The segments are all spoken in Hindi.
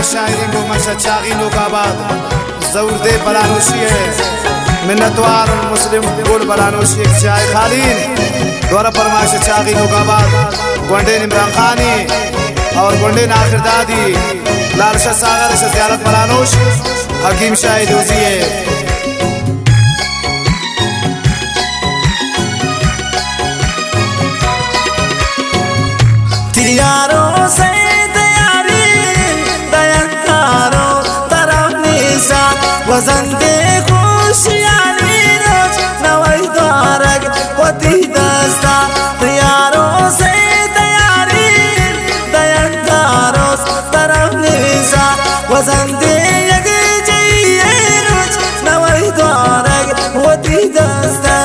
शायरी मोहम्मद चागी नोकाबाद जरूर दे बलानोशी है मिन्नतवार मुस्लिम गोल बलानोशी एक चाय खालीन द्वारा फरमाइश चागी नोकाबाद गोंडे इमरान खानी और गोंडे आखिर दादी लालशा सागर से ज़ियारत बलानोश हकीम शाहिद दोजी है। यारों से तैयारी दयाकारों तरफ निशा वजन दे खुशियाली रोज नवाई द्वारक होती दस्ता यारों से तैयारी दयाकारों तरफ निशा वजन दे यगे चाहिए रोज नवाई द्वारक होती दस्ता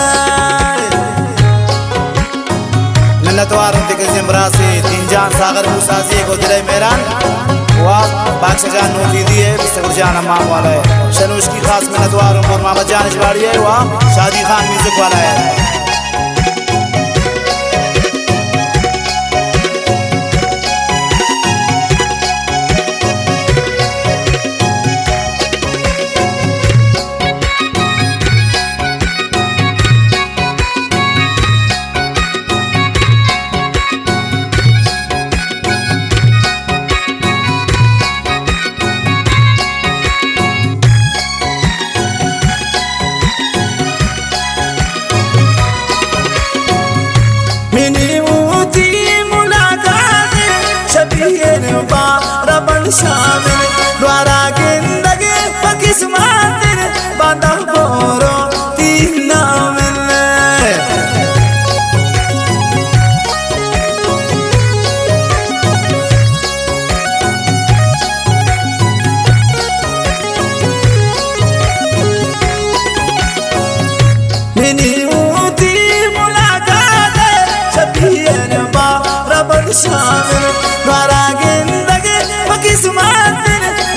मिन्नतवार के जिम्रा से जान सागर मुसाजी को दिले मेहरान वाह बादशाह जान नूतीदी है बिस्तर जान अम्माम वाला है शनूश की खास मिन्नतवार और मोहम्मद जान इजवाड़ी है वाह शादी खान म्यूजिक वाला है। शामिल द्वारा जिंदगी पकिस्मत बांधा बोरो तीन नामिल मिनी ऊती मुलाकात शबीर बारा बन शामिल द्वारा किस्मत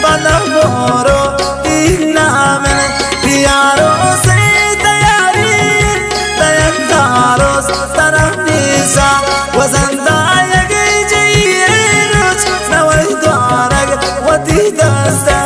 बना मोरो तीना में यारों से तैयारी तयंकारों तरफ निशा वजंदा यगे चाहिए रोज नवाई द्वारक वती दस्ता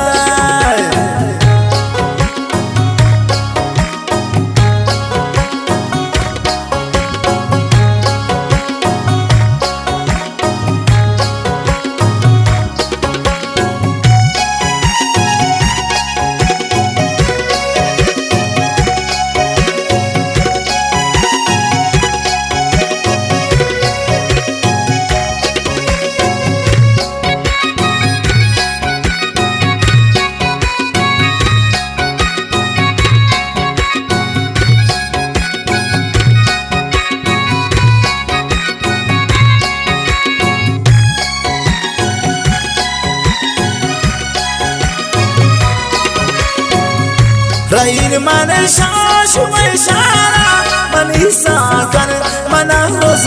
रहीन मन शाशु में शारा मनी साकर मना रोज़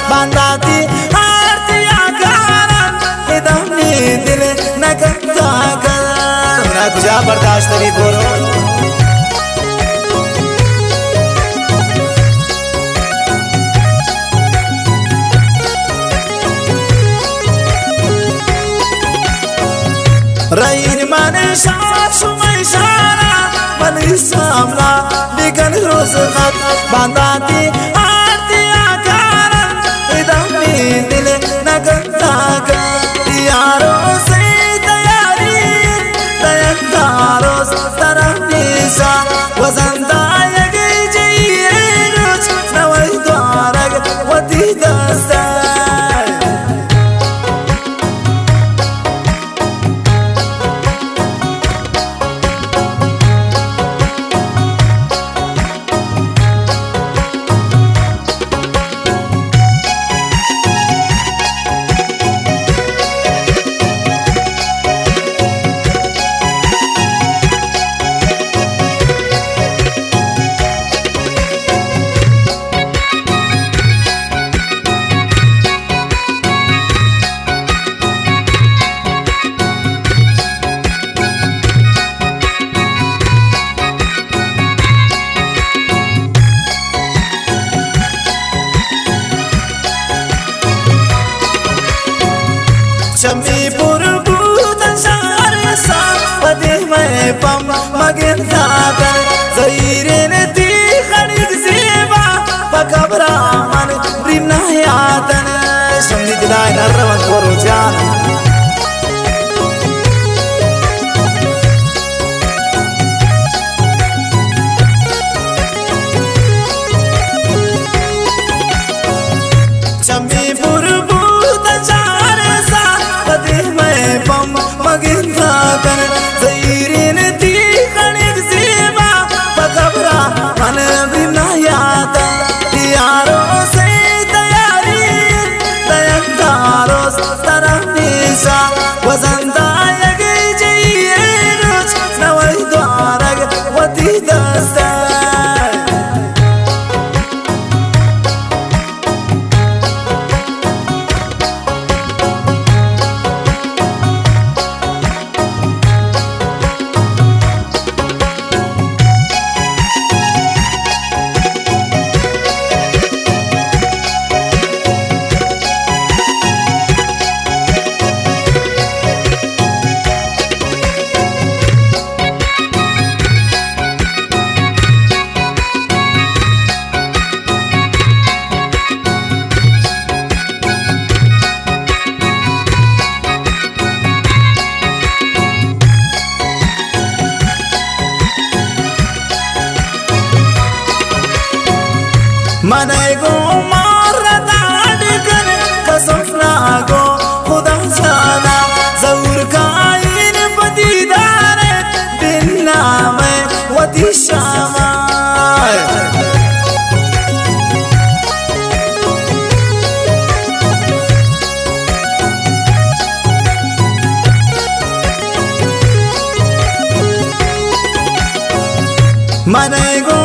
बांधाती आरती आकारण इधमनी दिल नगंगा कर ना गुजा बर्दाश्त नहीं करो रहीन मन शाशु में शारा मनी सामना बिगन रोज खत बांधाती आरती आकारण इधमनी दिल नगंगा कर यारों से तैयारी तयंकारों तरफ निशा वजंदा यगे चाहिए रोज नवाई द्वारक वती दस्ता शमी पुरबूतन पम मगन खाकर ज़हीरेन ती खड़िक ज़ेबा बकबरा मन रिमना यातन शम्दी दिलाय नरवन कोरो जान चम्बी बुरबू तचार सा पदे में पम मगन खाकर ज़हीरेन ती खड़िक ज़ेबा बकबरा मन रिमना यातन यारों से तैयारी तयंगारों तरमीसा वजंदायग जइए रोज नवई द्वारग वती दस्ता मने गो मारता कर कसम ना गो खुदा जाना जरूर काइन बदीदार दिन नाम वती शामा मने गो